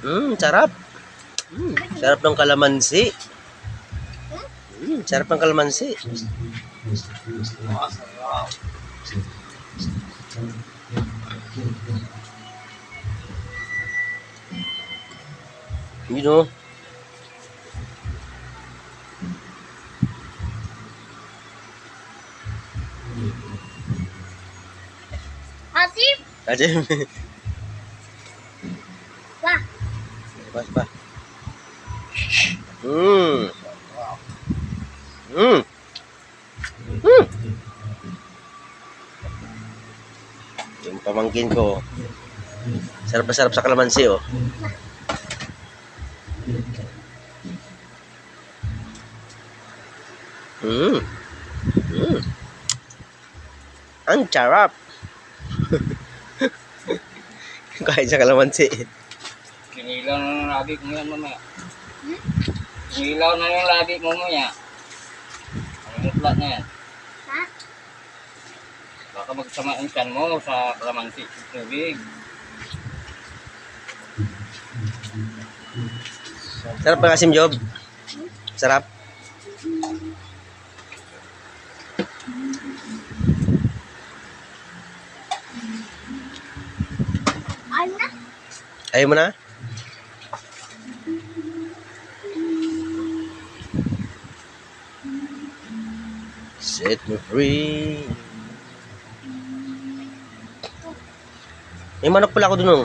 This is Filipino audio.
Sarap. Sarap ng kalamansi. Sarap ng kalamansi. You know. Asip. Asim. Wah. Pa. Yung pamangkin ko. Sarap na sarap sa kalamansi, oh. Ang sarap. Kahit sa kalamansi. Kinilaw na ng labi mo yan mamaya. Kinilaw na yung labi mo mamaya. Ang mutlat na yan. Ha? Baka magsama ang tiyan mo sa kalamansi. Tubig. Sarap ng asim, Job. Sarap. Ano na? Ayaw mo na? Set me free. May manok pala ako dun, oh.